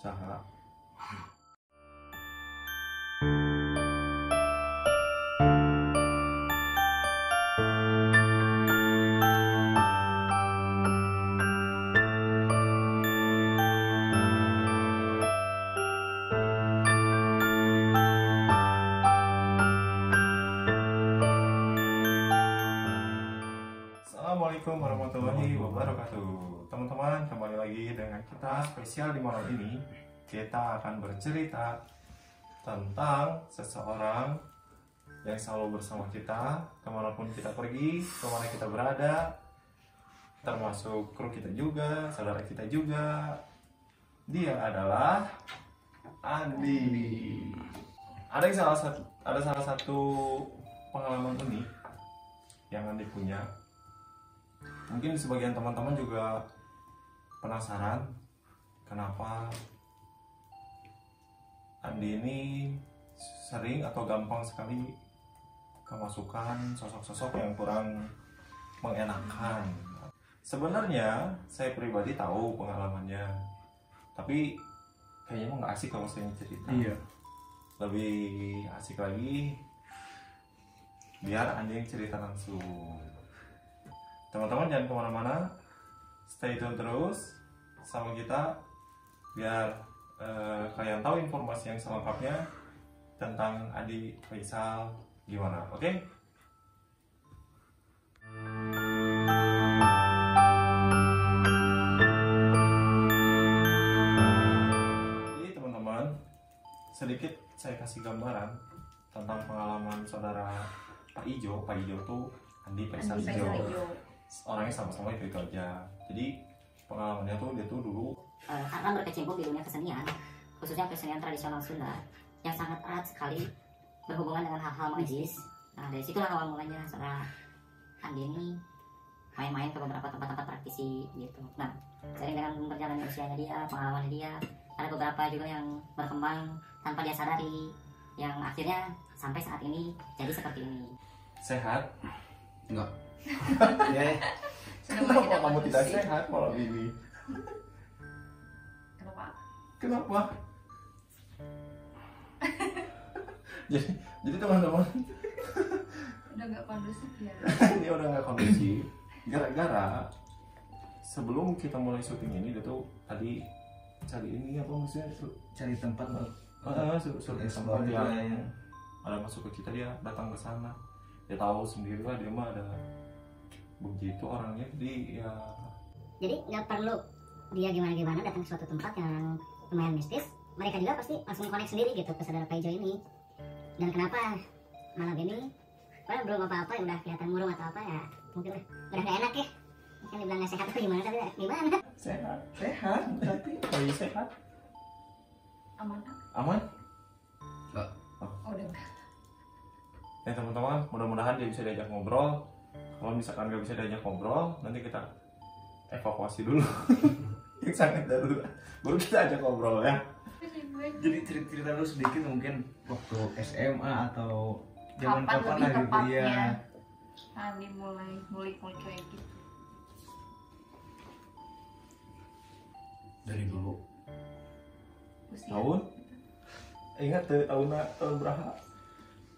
Saha. Assalamualaikum warahmatullahi wabarakatuh. Teman-teman, kembali lagi dengan kita spesial di malam ini. Kita akan bercerita tentang seseorang yang selalu bersama kita kemanapun kita pergi, kemana kita berada, termasuk kru kita juga, saudara kita juga. Dia adalah Andi. Ada salah satu pengalaman unik yang Andi punya. Mungkin sebagian teman-teman juga penasaran kenapa Andi ini sering atau gampang sekali kemasukan sosok-sosok yang kurang mengenakan. Sebenarnya saya pribadi tahu pengalamannya, tapi kayaknya emang nggak asik kalau saya cerita. Iya. Lebih asik lagi biar Andi yang cerita langsung. Teman-teman jangan kemana-mana, stay tune terus sama kita biar kalian tahu informasi yang selengkapnya tentang Andi Faisal gimana, oke? Jadi teman-teman, sedikit saya kasih gambaran tentang pengalaman saudara Pak Ijo. Pak Ijo tuh Andi Faisal Ijo. Orangnya sama-sama itu aja. Jadi pengalamannya tuh dia tuh dulu karena berkecimpung di dunia kesenian, khususnya kesenian tradisional Sunda yang sangat erat sekali berhubungan dengan hal-hal magis. Nah dari situlah awal mulanya saudara Andi ini main-main ke beberapa tempat-tempat praktisi gitu. Nah sering dengan berjalannya usianya dia, pengalamannya dia, ada beberapa juga yang berkembang tanpa dia sadari, yang akhirnya sampai saat ini jadi seperti ini. sehat. Enggak. Ya. Kenapa kamu tidak sehat malam ini? Kenapa? jadi teman-teman udah nggak kondusif ya. ini udah nggak kondusif gara-gara sebelum kita mulai syuting ini dia tuh tadi cari ini apa maksudnya Cari tempat suruh tempat yang ada masuk ke kita, dia datang ke sana. Dia tahu sendiri lah dia mah ada begitu orangnya, Jadi nggak perlu dia gimana-gimana datang ke suatu tempat yang lumayan mistis, mereka juga pasti langsung connect sendiri gitu ke saudara Pak Ijo ini. Dan kenapa malam ini padahal belum apa-apa udah kelihatan murung atau apa ya, mungkin udah nggak enak ya, mungkin dibilang nggak sehat atau gimana, tapi gimana sehat berarti bayi sehat Aman? Enggak. Oh, udah enggak. Ya teman-teman, mudah-mudahan dia bisa diajak ngobrol. Kalau misalkan nggak bisa diajak ngobrol, nanti kita evakuasi dulu yang sangat darurat, baru kita ajak ngobrol ya. Jadi cerita dulu sedikit mungkin waktu SMA atau zaman Kapan kapan lebih lah gitu tepatnya? ya. Andi mulai ngulik-ngulik kayak gitu. Dari dulu. Usia. Tahun? Ingat tuh tahun berapa?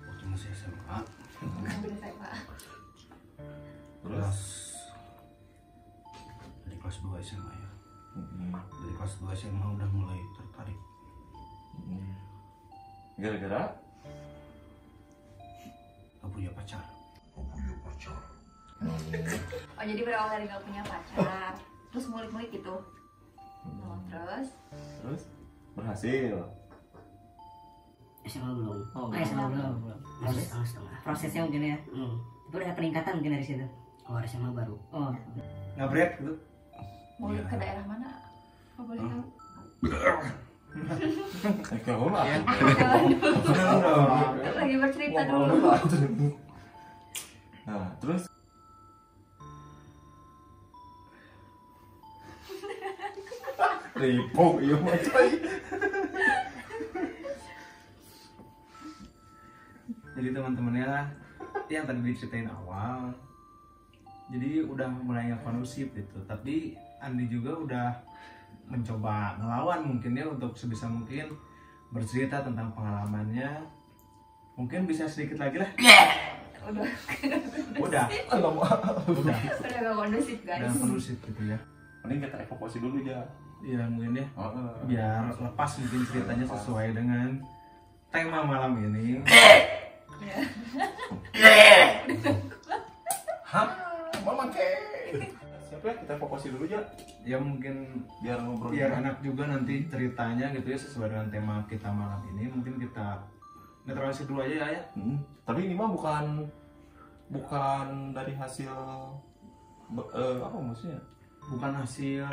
Waktu masih SMA. Udah SMA. Terus? Dari kelas 2 SMA ya. Dari kelas 2 SMA udah mulai tertarik. Gara-gara? Gak punya pacar. Oh jadi berawal dari gak punya pacar, terus ngulik-ngulik gitu. Oh, terus Berhasil. SMA belum. Oh, SMA belum. Prosesnya mungkin ya. Itu udah ada peningkatan mungkin dari situ. Oh SMA baru. Oh, Ngabret gitu. ngulik Iya. ke daerah mana? Oh boleh tahu? Kamu lah. Lagi bercerita dulu. Nah, terus? Ripo, iya macam. Jadi teman-temannya lah yang tadi diceritain awal, jadi udah mulai nggak kondusif gitu. Tapi Andi juga udah mencoba ngelawan mungkin ya, untuk sebisa mungkin bercerita tentang pengalamannya. Mungkin bisa sedikit lagi lah. Udah. Udah. Udah. Udah gak kondusif guys. Udah kondusif gitu ya. Mending kita evakuasi dulu ya. Iya mungkin ya. Oh, Biar lepas mungkin ceritanya sesuai dengan tema malam ini. hah? Mama ke? Siap ya, kita evakuasi dulu ya. Ya mungkin Biar ngobrol. biar enak juga nanti ceritanya gitu ya, sesuai dengan tema kita malam ini. Mungkin kita netralisir dulu aja ya. Tapi ini mah bukan dari hasil apa maksudnya? Bukan hasil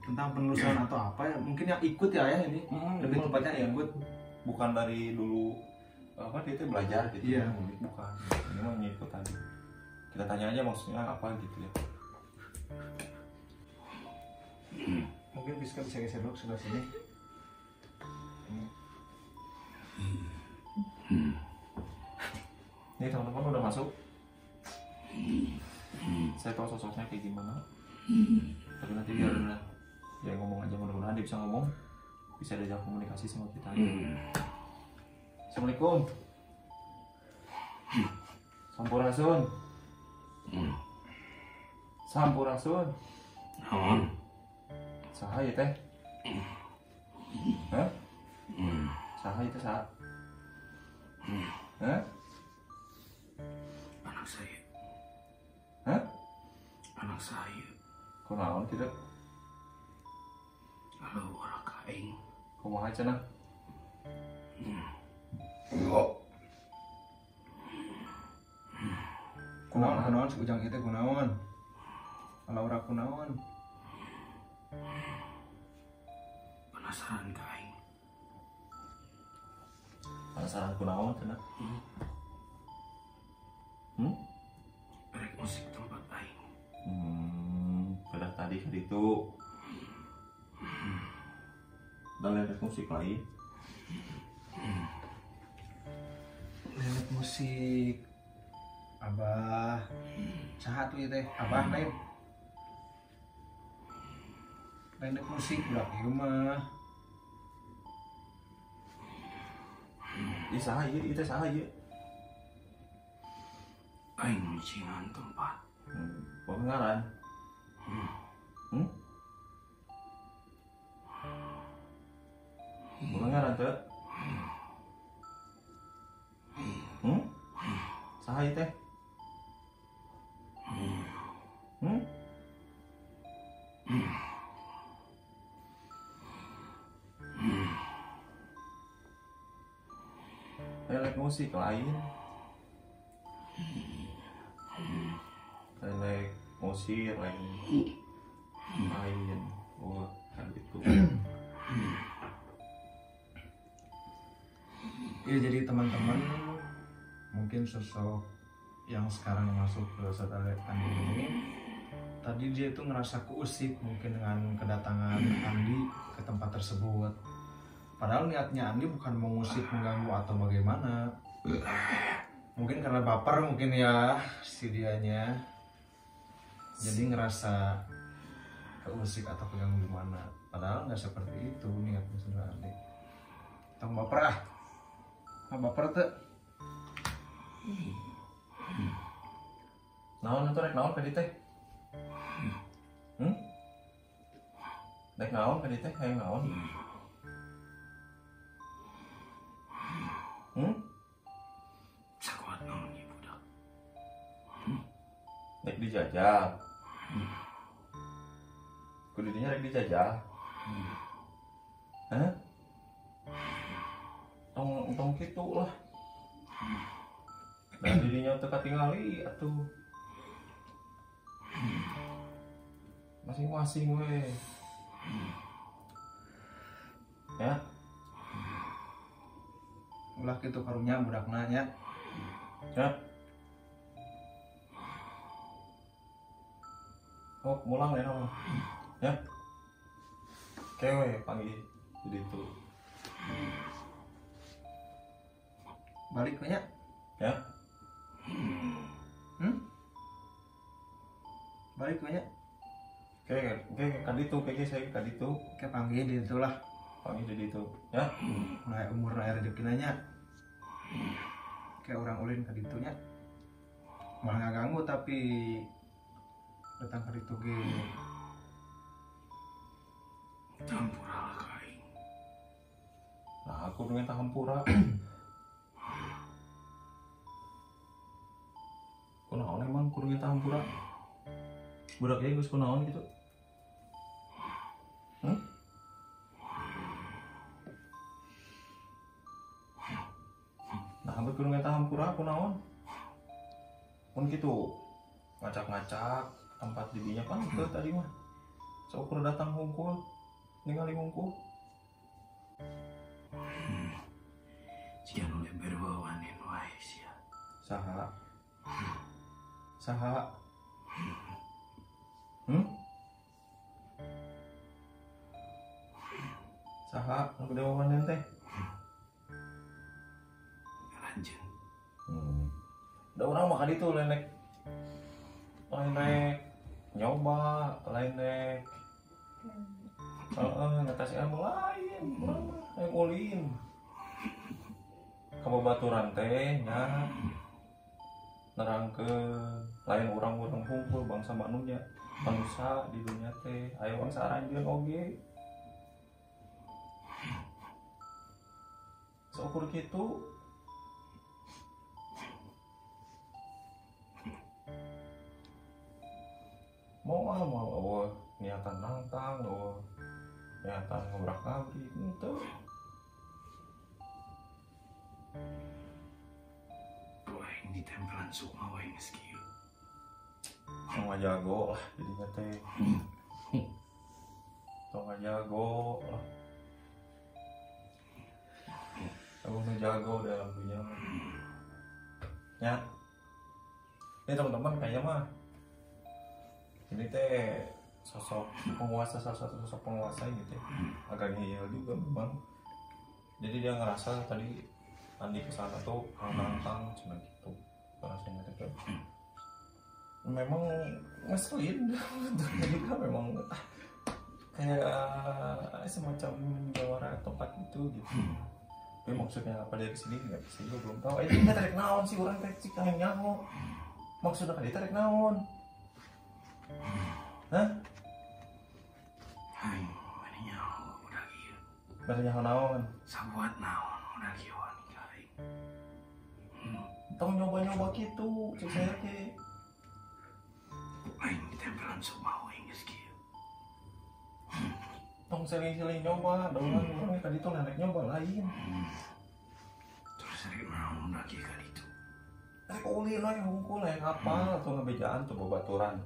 tentang penelusuran atau apa ya, mungkin yang ikut ya ini. Lebih tepatnya ya. ikut. Bukan dari dulu apa dia tuh belajar gitu. Iya. Bukan. Ini mah ngikut tadi. Kita tanya aja maksudnya apa gitu ya. Mungkin bisa geser dulu sebelah sini. Ini teman-teman udah masuk. Saya tahu sosoknya kayak gimana. Tapi nanti biar dia ngomong aja, mudah-mudahan dia bisa ngomong, bisa diajak komunikasi sama kita. Assalamualaikum. Sampurasun. Sampurasun. Saha ieu teh? Hah? Saha ieu teh saha? Hah? Anak saya. Hah? Anak saya. Kunaon kitu? Halo orang kaing. Kumaha cenah? Kunaon ujang itu kunaon? Kalau orang kunaon? Penasaran kaing. Penasaran kunaon cenah? Rek musik tempat aing. Udah tadi ke ditu. Dan lihat musik lain. Lihat musik. Abah. Saha tuh teh? Abah lain. Lihat musik udah ieu mah. Ieu saha ieu? Ieu teh saha ieu? Aing mucingan tempat. Pengaran. Pengaran teh. Saha ieu teh? Elek musik lain. Elek musik lain. Oh, kan gitu. Ya jadi teman-teman, mungkin sosok yang sekarang masuk ke saudara Andi ini, tadi dia itu ngerasa keusik mungkin dengan kedatangan Andi ke tempat tersebut. Padahal niatnya Andi bukan mengusik, mengganggu atau bagaimana. Mungkin karena baper mungkin ya si dianya. Jadi ngerasa keusik atau keganggu gimana. Padahal nggak seperti itu niatnya saudara Andi. Tong baper ah. Baper tuh. Naon itu rek naon ka teh? Rek naon ka teh? Hayang naon? Sakuat naon ieu budak. Rek dijajah. Kudu dinya rek dijajah. Hah? Tong kitu lah. Dan dirinya teu katingali atuh. Masing-masing we. Ya. Ulah kitu karunya budakna nya. Ya. Oh, mulang ya nama. Ya. Kewe panggil jadi itu. Balik nya. Ya. Balik nya. kayak kaditu kayak saya kaditu kayak panggil di itulah panggil jadi itu ya mulai umur air rezekinya kayak orang ulin kaditunya malah nggak ganggu tapi datang kaditu ge Tampura lah kain. nah aku dengan tahampura kunaon emang kudu dengan tahampura budak ya gus kunaon gitu nah hampir kudu dengan tahampura kunaon pun gitu ngacak-ngacak tempat didinya kan itu tadi mah so kudu datang hungkul ningali hungkul Jika oleh berbawanin wae sia. saha saha saha nu dewa wanen teh Lanjut. da urang mah kaditu lain nyoba lain ngatasi ilmu lain urang mah yang ulin kababaturan teh nya nerangkeun lain urang-urang hungkul bangsa manusia manusia di dunia teh aya bangsa aranjeun oge seukur kitu mau niatan nangtang niatan ngobrak-abrik itu Waing di tempelan sukma waing skill. sama jago lah jadinya teh sama jago lah aku jago dalam dunia mah ya ini teman-teman kayaknya mah ini teh sosok penguasa salah satu sosok penguasa gitu ya. Agak ngeyel juga memang jadi dia ngerasa tadi Andi kesana tuh nantang cuma gitu rasanya tuh memang ngeselin jadi kan memang kayak semacam jawara tempat itu gitu tapi maksudnya apa dari sini nggak bisa juga belum tahu kita tarik naon sih orang tarik cik yang nyaho maksudnya kan ditarik naon hah Hai, mana nyaho udah kieu. dari nyaho naon Sabuat naon udah kieu wani kain. tong nyoba gitu cek saya ke Waing di tempelan sukma waing skill. tong seling-seling nyoba dengan orangnya tadi tuh nenek nyoba lain Terus rek naon udah kieu ka ditu. tarik uli lah yang hungkul yang apa atau ngebejaan tuh babaturan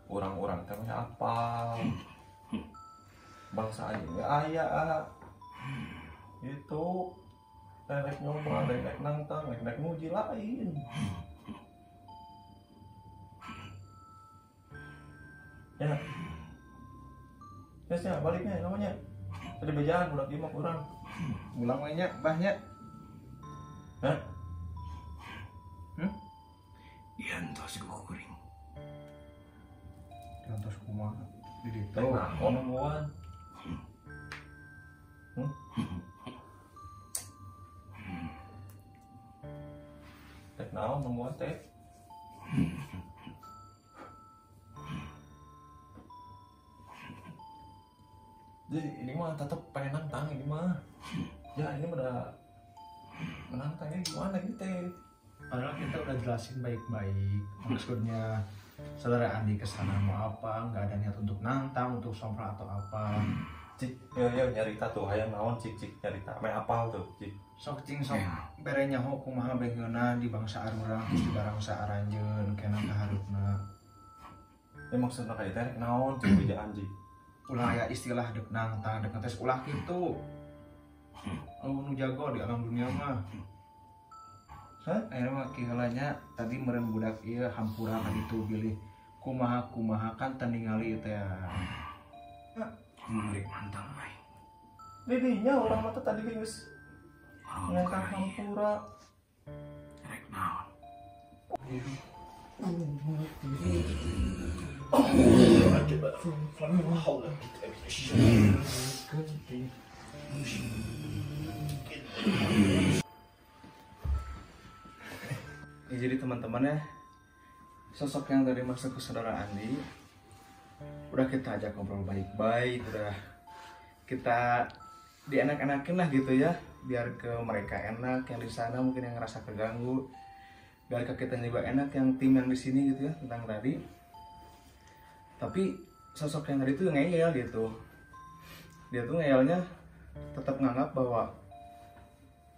orang-orang temanya apa bangsa aja nggak ayah itu nenek nyoba nenek nantang nenek nguji lain ya baliknya namanya tadi bejaan budak lima kurang ulang banyak banyak Diantos ku kuring. di atas kumaha di ditu nah ngomong tek naon nungguan teh jadi ini mah tetap pengen nantang ini mah ya ini udah menantangnya gimana gitu teh padahal kita udah jelasin baik-baik maksudnya saudara Andi kesana mau apa nggak ada niat untuk nantang untuk sompra atau apa cik ya nyarita tuh hayang naon cik nyarita main apal tuh cik sok cing sok berenya ho kumaha begeuna di bangsa arurang di bangsa aranjeun kena kaharupna ini maksudnya kayak teh naon cik bejaan cik ulah aya istilah dek nantang dek ngetes ulah gitu nu jago di alam dunia mah akhirnya mah kihalanya tadi meren budak ieu hampura ka ditu pilih kumaha kan teningali teh Mereka mantang waing. didinya orang mata tadi geus Orang ngangkat kaya. hampura Rek naon. Ya, jadi teman-teman ya, sosok yang tadi masuk ke saudara Andi udah kita ajak ngobrol baik-baik, udah kita dienak-enakin lah gitu ya, biar ke mereka enak yang di sana mungkin yang ngerasa keganggu, biar ke kita juga enak yang tim yang di sini gitu ya tentang tadi. Tapi sosok yang tadi tuh ngeyel gitu, dia tuh ngeyelnya tetap nganggap bahwa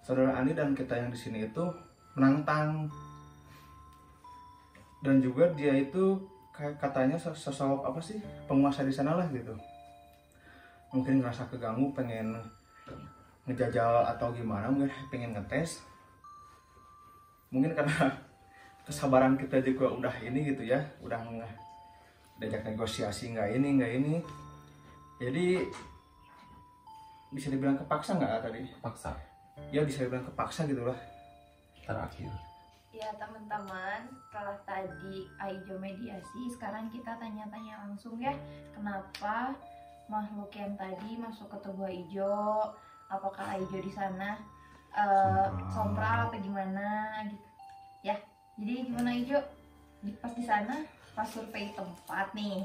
saudara Andi dan kita yang di sini itu menantang. Dan juga dia itu katanya sosok apa sih, penguasa di sana lah gitu, mungkin ngerasa keganggu, pengen ngejajal atau gimana, mungkin pengen ngetes, mungkin karena kesabaran kita juga udah ini gitu ya, udah diajak negosiasi nggak ini, jadi bisa dibilang kepaksa nggak tadi? Paksa Ya bisa dibilang kepaksa gitulah. terakhir. Ya teman-teman, setelah tadi Aijo mediasi, sekarang kita tanya-tanya langsung ya, kenapa makhluk yang tadi masuk ke tubuh Aijo? Apakah Aijo di sana sompral apa gimana gitu? Ya, jadi gimana Aijo? Pas di sana, pas survei tempat nih.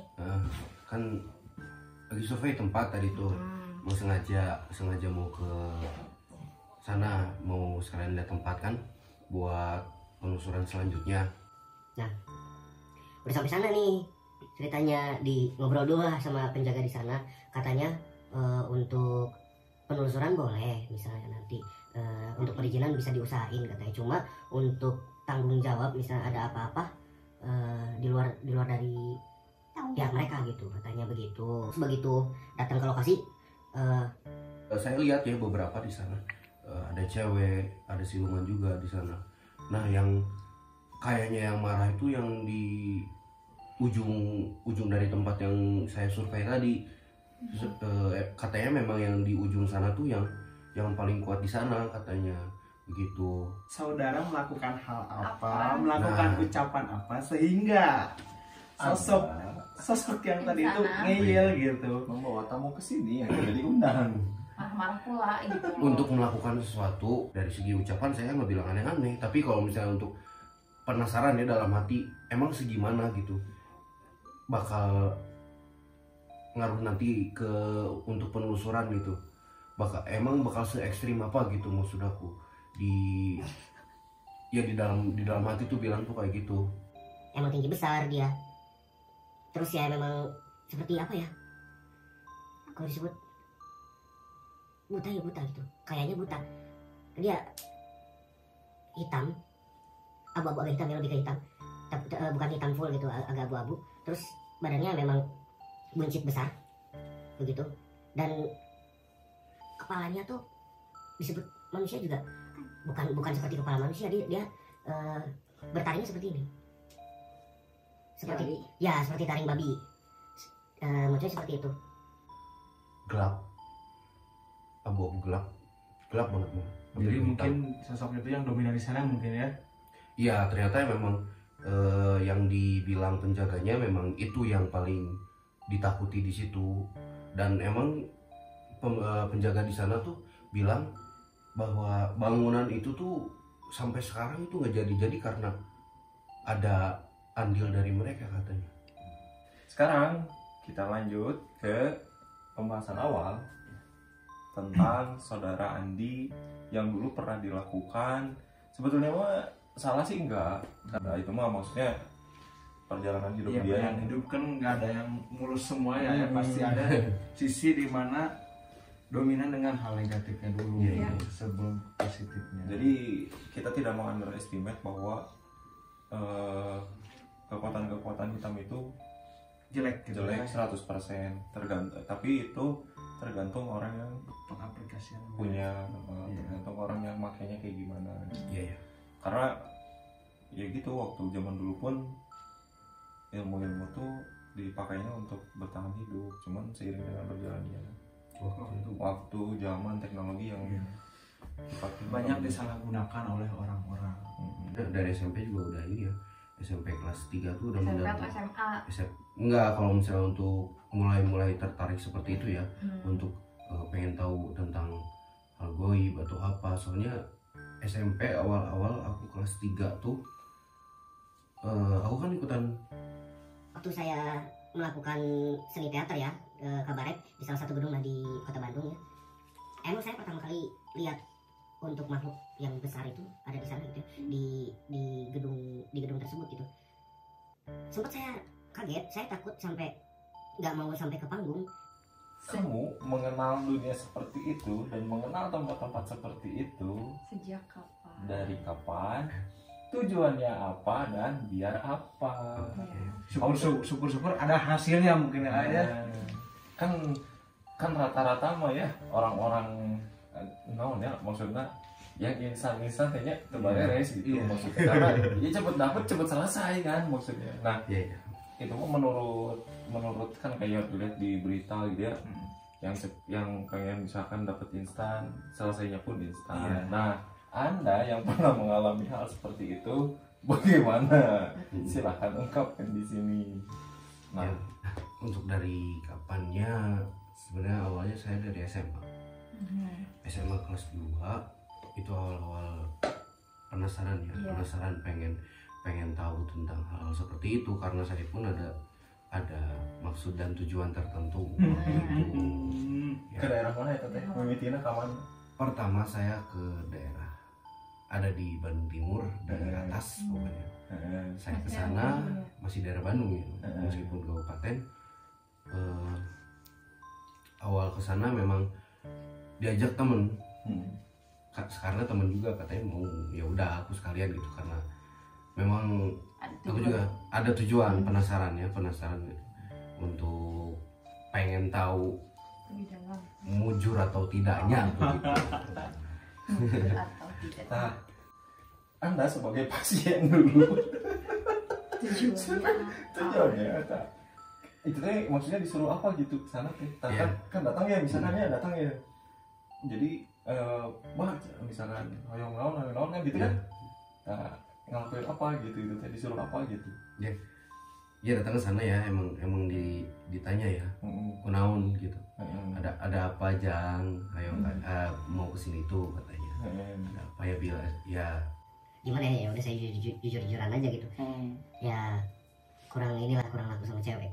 Kan lagi survei tempat tadi tuh, mau sengaja mau ke sana, mau sekalian lihat tempat kan buat penelusuran selanjutnya. Nah, udah sampai sana nih ceritanya, di ngobrol dulu lah sama penjaga di sana. Katanya untuk penelusuran boleh, misalnya nanti untuk perizinan bisa diusahain katanya. Cuma untuk tanggung jawab misalnya ada apa-apa di luar dari pihak mereka gitu, katanya begitu. Terus begitu datang ke lokasi, Saya lihat ya beberapa di sana, ada cewek, ada siluman juga di sana. Nah, yang kayaknya yang marah itu yang di ujung dari tempat yang saya survei tadi. Katanya memang yang di ujung sana tuh yang paling kuat di sana katanya begitu. Saudara melakukan hal apa, melakukan ucapan apa sehingga sosok yang tadi itu ngeyel gitu, Membawa tamu ke sini yang tidak diundang. Marah-marah pula gitu. Untuk melakukan sesuatu dari segi ucapan saya nggak bilang aneh-aneh, tapi kalau misalnya untuk penasaran ya dalam hati emang segimana gitu, bakal ngaruh nanti ke untuk penelusuran gitu, bakal se ekstrim apa gitu maksud aku, di dalam hati tuh bilang tuh kayak gitu. emang tinggi besar dia. Terus ya memang seperti apa ya, kalau disebut buta gitu, kayaknya buta. Dia hitam, abu-abu, agak hitam ya, lebih ke hitam, bukan hitam full gitu, agak abu-abu. Terus badannya memang buncit besar begitu, dan kepalanya tuh disebut manusia juga, bukan seperti kepala manusia. Dia bertaringnya seperti ini, seperti seperti taring babi, munculnya seperti itu. Gelap, abu-abu gelap banget mau. jadi mungkin sosok itu yang dominan di sana mungkin ya. Iya, ternyata memang yang dibilang penjaganya memang itu yang paling ditakuti di situ. Dan emang penjaga di sana tuh bilang bahwa bangunan itu tuh sampai sekarang itu nggak jadi karena ada andil dari mereka katanya. Sekarang kita lanjut ke pembahasan awal tentang saudara Andi yang dulu pernah dilakukan. Sebetulnya mah salah sih enggak, nah, itu mah maksudnya perjalanan hidup dia yang hidup kan nggak ada yang mulus semua ya, pasti ada sisi di mana dominan dengan hal negatifnya dulu sebelum positifnya. Jadi kita tidak mau underestimate bahwa kekuatan hitam itu jelek gitu jelek ya. 100%, tapi itu tergantung orang yang Pengaplikasian punya, tergantung orang yang makainya kayak gimana. Iya. Karena ya gitu, waktu zaman dulu pun ilmu-ilmu tuh dipakainya untuk bertahan hidup, cuman seiring dengan berjalannya waktu, zaman, teknologi yang dipakai banyak disalahgunakan oleh orang-orang. Dari SMP juga udah ini ya, SMP kelas 3 tuh udah SMP menjadi atau SMA? Enggak, kalau misalnya untuk mulai tertarik seperti itu ya, untuk pengen tahu tentang hal goib atau apa. Soalnya SMP awal-awal aku kelas 3 tuh aku kan ikutan Waktu saya melakukan seni teater ya, kabaret di salah satu gedung lah di kota Bandung ya. Emang saya pertama kali lihat untuk makhluk yang besar itu ada di sana gitu, di gedung tersebut gitu. Sempat saya kaget, saya takut sampai nggak mau sampai ke panggung. Kamu mengenal dunia seperti itu dan mengenal tempat-tempat seperti itu Sejak kapan? dari kapan, tujuannya apa, dan biar apa. Syukur-syukur ada hasilnya mungkin ya. Kan rata-rata mah ya orang-orang naon ya, maksudnya yang insan-insan kayaknya terbares gitu maksudnya, karena ya cepet dapet cepet selesai kan maksudnya. Nah itu mah menurut kan kayak lihat di berita gitu ya, yang pengen misalkan dapet instan, selesainya pun instan. Nah, Anda yang pernah mengalami hal seperti itu bagaimana? Silahkan ungkapkan di sini. Nah, untuk dari kapannya, sebenarnya awalnya saya dari SMA. SMA kelas 2 itu awal-awal penasaran ya, penasaran pengen tahu tentang hal seperti itu, karena saya pun ada maksud dan tujuan tertentu waktu itu. ke daerah mana ya teh? Mimitina kapan? Pertama saya ke daerah ada di Bandung Timur, daerah atas pokoknya. Saya ke sana masih daerah Bandung ya, meskipun kabupaten. Awal ke sana memang diajak temen, karena temen juga katanya mau, ya udah aku sekalian gitu, karena memang aku juga ada tujuan, penasaran gitu, untuk pengen tahu mujur atau tidaknya begitu. Atau tidak. Nah, Anda sebagai pasien dulu tujuannya apa? Itu teh maksudnya disuruh apa gitu ke sana teh? Kan datang ya, misalkan ya datang ya. Jadi bah misalkan hoyong naon kan gitu kan. Nah, ngelakuin apa gitu itu teh, disuruh apa gitu. Ya datang ke sana ya, emang ditanya ya, kunaon gitu. Ada apa Jang? Ayo mau kesini tuh katanya. Ada apa ya Bila? Ya Gimana ya, udah saya jujur-jujuran aja gitu. Ya kurang laku sama cewek.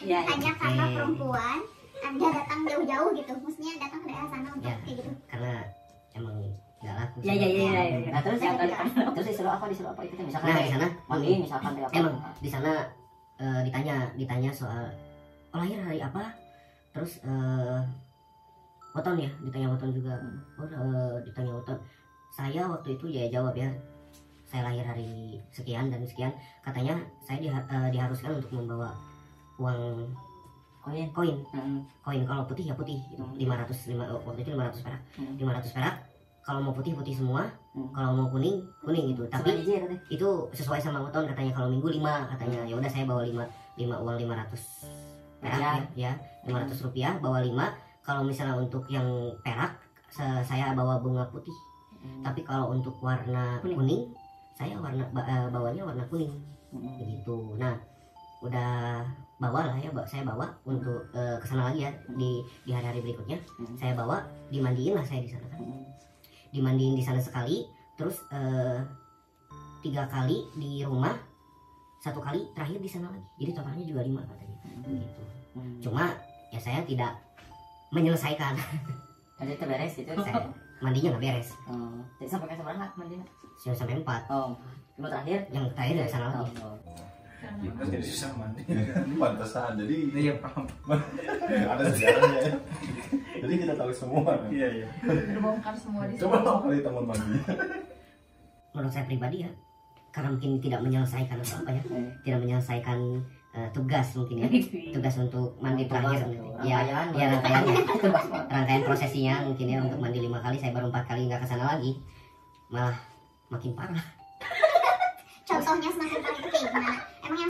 Ya, hanya karena perempuan Anda datang jauh-jauh gitu, maksudnya datang ke daerah sana untuk kayak gitu. Karena emang nggak laku. Iya. Nah terus disuruh apa itu kan misalkan. Nah di sana misalkan emang di sana ditanya soal lahir hari apa, terus weton ya, ditanya weton juga. Ditanya weton. Saya waktu itu ya jawab ya, saya lahir hari sekian dan sekian. Katanya saya diharuskan untuk membawa uang koin. Kalau putih ya putih gitu. 500 waktu itu 500 perak. 500 perak. Kalau mau putih semua, kalau mau kuning gitu. Tapi itu sesuai sama weton katanya. Kalau minggu 5 katanya. Ya udah saya bawa 5 uang 500 perak ya. 500 rupiah bawa 5. Kalau misalnya untuk yang perak saya bawa bunga putih. Tapi kalau untuk warna kuning saya bawanya warna kuning. Begitu. Nah, udah bawa lah ya, saya bawa untuk kesana lagi ya di hari-hari berikutnya. Saya bawa, dimandiin lah saya di sana kan. Dimandiin di sana sekali, terus 3 kali di rumah, 1 kali terakhir di sana lagi. Jadi totalnya juga 5 katanya. Gitu. Cuma ya saya tidak menyelesaikan. Jadi itu beres gitu. Saya mandinya nggak beres. Jadi sampai ke seberapa mandinya? Sampai 4. Yang terakhir? Yang terakhir dari sana lagi. Terus jadi susah mandi. Pantesan, jadi Iya paham. ada sejarahnya ya. Jadi kita tahu semua. Iya. Terbongkar semua di Coba sini. tahu kali teman mandi. Menurut saya pribadi ya, karena mungkin tidak menyelesaikan apa ya, tidak menyelesaikan tugas mungkin ya, tugas untuk mandi terakhir rangkaian prosesinya mungkin ya, untuk mandi 5 kali, saya baru 4 kali nggak kesana lagi, malah makin parah. Contohnya semakin parah itu kayak gimana? Emang yang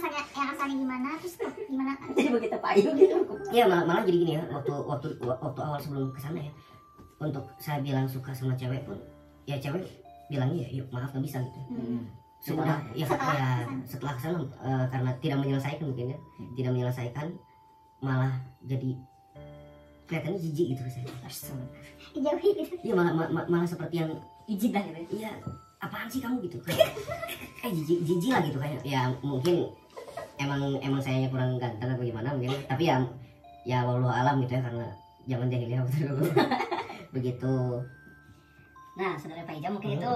asalnya gimana, terus gimana? Jadi begitu payung gitu. Iya malah jadi gini ya, waktu awal sebelum kesana ya, untuk saya bilang suka sama cewek pun ya cewek bilangnya ya yuk maaf nggak bisa gitu. sudah ya, Setelah ya kesana. setelah kesana karena tidak menyelesaikan mungkin ya, tidak menyelesaikan, malah jadi kelihatannya jijik gitu saya. Dijauhi gitu. Iya malah seperti yang Izin lah gitu. iya apaan sih kamu gitu kayak jijik lah gitu kayak ya mungkin emang sayanya kurang ganteng atau gimana mungkin, tapi ya wallahu alam gitu ya, karena zaman jahiliyah betul. Begitu. Nah, saudara Pak Ijo, mungkin itu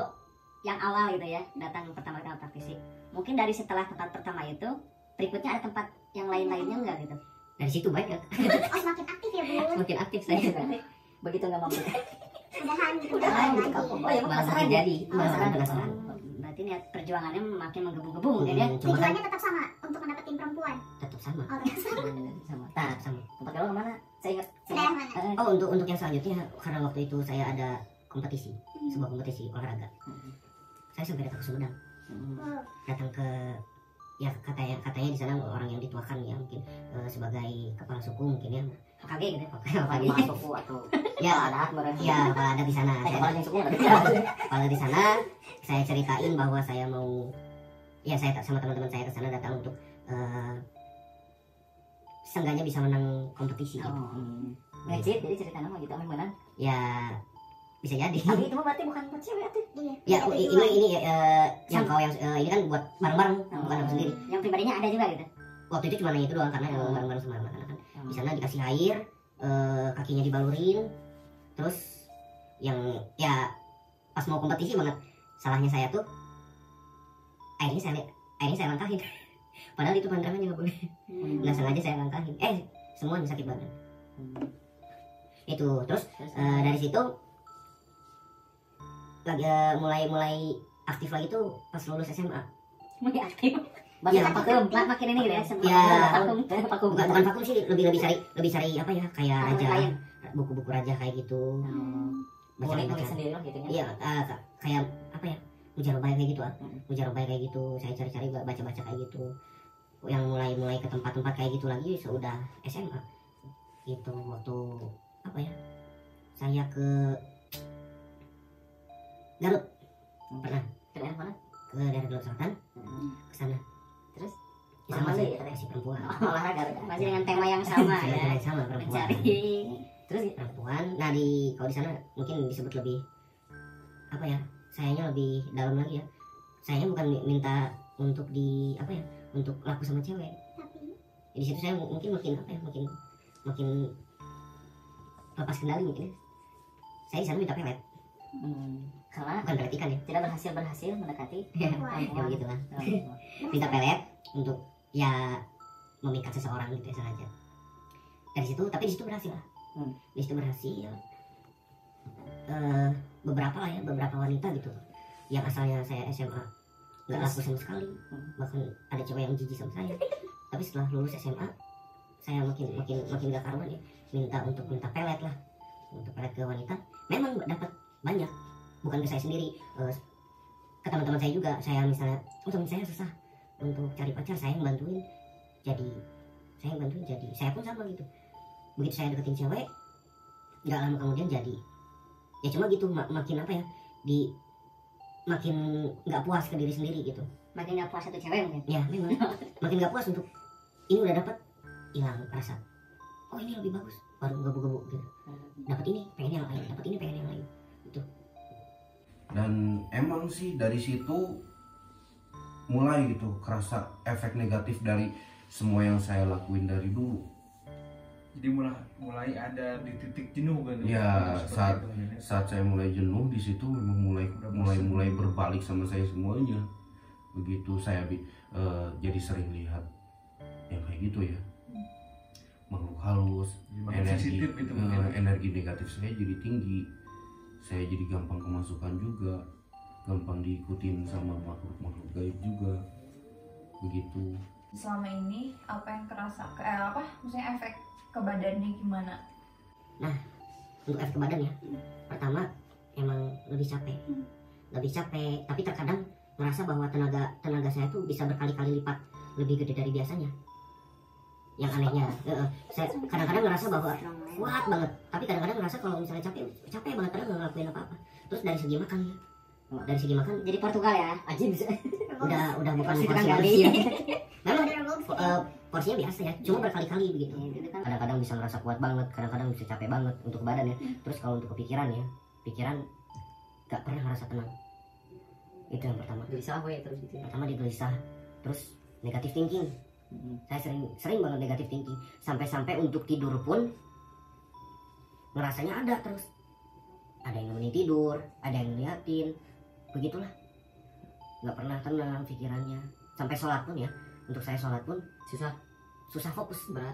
yang awal gitu ya, datang pertama kali praktisi. Mungkin dari setelah tempat pertama itu, berikutnya ada tempat yang lain-lainnya enggak gitu? Dari situ banyak Oh semakin aktif ya Bun. semakin aktif saya. Begitu nggak mampu. Udahan gitu. Udahan Udahan gitu, lagi. oh ya Malah penasaran makin ya? jadi, malah penasaran. Berarti niat perjuangannya makin menggebu-gebu mungkin ya? Cuma kan Tujuannya tetap sama untuk mendapatkan perempuan. tetap sama. Oh, tetap sama. Sama. Tetap Nah, sama. tempat kalau kemana? Saya ingat. Daerah mana? Oh untuk yang selanjutnya, karena waktu itu saya ada kompetisi, sebuah kompetisi olahraga. Saya sampai datang ke Sumedang, Oh, datang ke ya katanya di sana orang yang dituakan ya mungkin sebagai kepala suku mungkin ya. HKG gitu ya? Kepala Kepala suku atau ya adat berarti. ya kepala adat di sana. Kepala yang suku berarti. Kepala di sana saya ceritain bahwa saya mau ya saya sama teman-teman saya ke sana datang untuk seenggaknya bisa menang kompetisi gitu. Ngecit, jadi cerita nama gitu, amin menang. Ya bisa jadi. Tapi itu berarti bukan buat cewek tuh. Ya ini jangkau yang ini kan buat bareng-bareng bukan aku sendiri. Yang pribadinya ada juga gitu. Waktu itu cuma nanya itu doang karena yang bareng-bareng sama anak-anak kan. Di sana dikasih air, kakinya dibalurin, terus yang ya pas mau kompetisi banget salahnya saya tuh airnya saya langkahin. Padahal itu pantangannya nggak boleh. Nggak sengaja saya langkahin. Semuanya sakit banget. Itu terus dari situ lagi mulai aktif lagi tuh pas lulus SMA. Mulai aktif. Berarti Ya, makin ini gitu ya. Ya, Vakum. bukan vakum sih, lebih cari apa ya, kayak raja, Lain. buku-buku raja kayak gitu. Mulai Baca-baca. sendiri lah gitu ya. Iya, kayak apa ya, mujarabah kayak gitu mujarabah kayak gitu, saya cari-cari baca-baca kayak gitu. Yang mulai ke tempat-tempat kayak gitu lagi sudah SMA. Itu waktu apa ya, saya ke Garut pernah, Ke daerah mana? ke daerah Garut Selatan, ke sana. Terus? Ya, sama Mana sih, ya? masih perempuan. Olahraga masih dengan tema yang sama Sama, ya. sama perempuan. Mencari. Terus Perempuan. Nah kalau di sana mungkin disebut lebih apa ya, sayanya lebih dalam lagi ya. Sayanya bukan minta untuk apa ya, untuk laku sama cewek. tapi Di situ saya mungkin makin apa ya, makin lepas kendali mungkin ya. Saya di sana minta pelet, karena bukan pelet ikan ya. tidak berhasil mendekati Ya perempuan. begitu lah. Minta pelet untuk ya memikat seseorang gitu ya sengaja. Dari situ, tapi di situ berhasil lah. Di situ berhasil. Beberapa wanita gitu yang asalnya saya SMA nggak laku sama sekali, bahkan ada cewek yang jijik sama saya. Tapi setelah lulus SMA saya makin gak karuan ya, minta pelet lah, untuk pelet ke wanita. Memang dapat banyak, bukan ke saya sendiri, ke teman-teman saya juga. Saya misalnya teman saya susah untuk cari pacar, saya yang bantuin jadi, saya pun sama gitu. Begitu saya deketin cewek, nggak lama kemudian jadi ya cuma gitu, makin apa ya, makin nggak puas ke diri sendiri gitu. Makin gak puas satu cewek mungkin. Ya memang makin nggak puas untuk ini udah dapat, hilang rasa, oh ini lebih bagus, baru gebu-gebu gitu. Dapat ini pengen yang lain, dapat ini pengen yang lain gitu. Dan emang sih dari situ mulai gitu kerasa efek negatif dari semua yang saya lakuin dari dulu. Jadi mulai ada di titik jenuh kan? Ya, Seperti itu, ya. Saat saya mulai jenuh di situ memang mulai berbalik sama saya semuanya. Begitu saya jadi sering lihat yang kayak gitu ya, makhluk halus, Makin sensitif gitu mungkin. energi negatif saya jadi tinggi. Saya jadi gampang kemasukan juga, gampang diikutin sama makhluk gaib juga. Begitu. Selama ini apa yang kerasa maksudnya efek ke badannya gimana? Untuk efek ke badan ya, pertama emang lebih capek, tapi terkadang merasa bahwa tenaga saya tuh bisa berkali-kali lipat lebih gede dari biasanya. Yang anehnya, saya kadang-kadang ngerasa bahwa kuat banget, tapi kadang-kadang ngerasa kalau misalnya capek banget, padahal nggak ngelakuin apa-apa. Terus dari segi makan ya, Jadi Portugal ya, aja bisa. udah bukan Porsi porsi tukang gali. manusia. Memang Terbukti. porsinya biasa ya, cuma berkali-kali begitu. Kadang-kadang bisa ngerasa kuat banget, kadang-kadang bisa capek banget untuk badan ya. Terus kalau untuk kepikiran ya, pikiran gak pernah ngerasa tenang. Itu yang pertama. Gelisah ya terus gitu ya. Pertama di gelisah, terus negatif thinking. Saya sering banget negatif thinking. Sampai-sampai untuk tidur pun ngerasanya ada terus. Ada yang nemenin tidur, ada yang ngeliatin, begitulah. Nggak pernah tenang pikirannya. Sampai sholat pun ya, untuk saya sholat pun susah fokus, berat.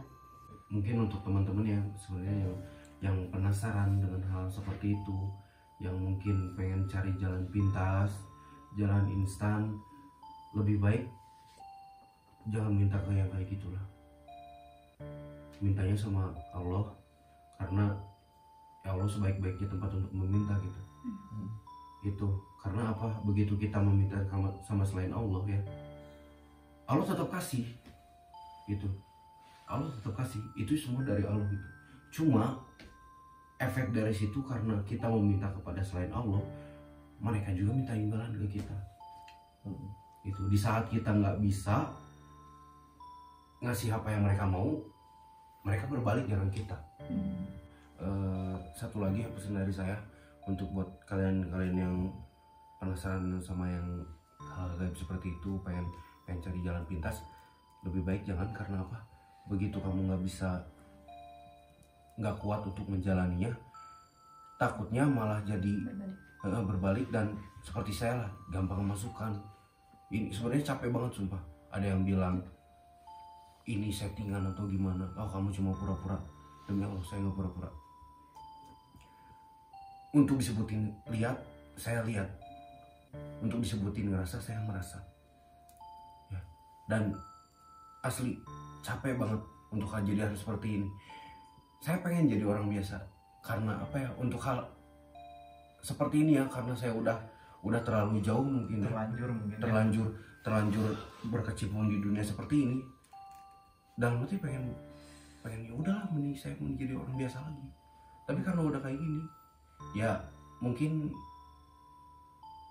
Mungkin untuk teman-teman yang sebenarnya yang penasaran dengan hal seperti itu, yang mungkin pengen cari jalan pintas, jalan instan, lebih baik jangan minta ke yang kayak gitulah. Mintanya sama Allah, karena ya Allah sebaik-baiknya tempat untuk meminta gitu. Itu karena apa? Begitu kita meminta sama selain Allah ya, Allah tetap kasih gitu. Allah tetap kasih, itu semua dari Allah gitu. Cuma efek dari situ karena kita meminta kepada selain Allah, mereka juga minta imbalan ke kita. Itu di saat kita nggak bisa ngasih apa yang mereka mau, mereka berbalik dengan kita. Satu lagi pesan dari saya untuk buat kalian yang penasaran sama yang hal gaib seperti itu, pengen cari jalan pintas, lebih baik jangan. Karena apa? Begitu kamu nggak kuat untuk menjalaninya, takutnya malah jadi berbalik dan seperti saya lah, gampang memasukkan. Ini sebenarnya capek banget sumpah. Ada yang bilang ini settingan atau gimana, oh kamu cuma pura-pura. Demi Allah saya nggak pura-pura. Untuk disebutin lihat, saya lihat. Untuk disebutin ngerasa, saya merasa ya. Dan asli capek banget untuk kejadian seperti ini. Saya pengen jadi orang biasa. Karena apa ya, untuk hal seperti ini ya, karena saya udah terlalu jauh mungkin, terlanjur berkecimpung di dunia seperti ini. Dan berarti pengen ya udahlah, mending saya menjadi orang biasa lagi. Tapi karena udah kayak gini, ya mungkin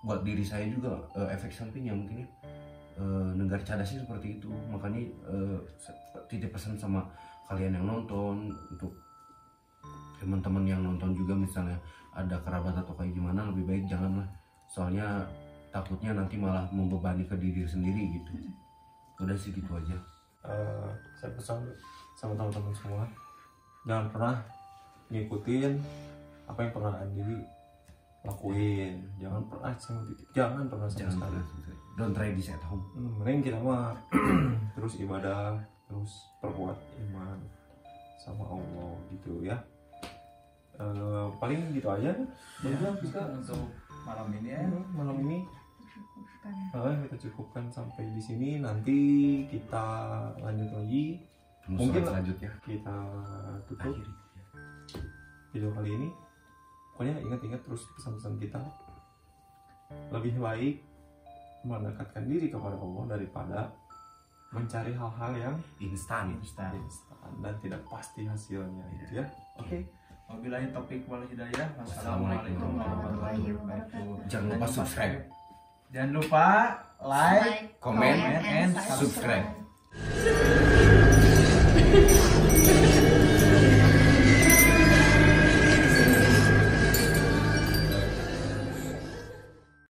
buat diri saya juga efek sampingnya mungkin ya, negara cadasnya seperti itu. Makanya titip pesan sama kalian yang nonton, untuk teman-teman yang nonton juga, misalnya ada kerabat atau kayak gimana, lebih baik janganlah. Soalnya takutnya nanti malah membebani ke diri sendiri gitu. Udah sih gitu aja. Saya pesan sama teman-teman semua, jangan pernah ngikutin apa yang pernah Andi lakuin. Jangan pernah sama sekali. Don't try this at home. Mending kita mah terus ibadah, terus perbuat iman sama Allah gitu ya. Paling gitu aja ya, bisa untuk malam ini ya. Malam ini kita cukupkan sampai di sini. Nanti kita lanjut lagi. Mungkin selanjutnya kita tutup video kali ini. Pokoknya ingat-ingat terus pesan-pesan kita. Lebih baik mendekatkan diri kepada Allah daripada mencari hal-hal yang instan dan tidak pasti hasilnya gitu ya. Oke. Wabillahi taufiq wal hidayah. Wassalamualaikum warahmatullahi wabarakatuh. Jangan lupa subscribe. Jangan lupa like, comment, and subscribe. subscribe.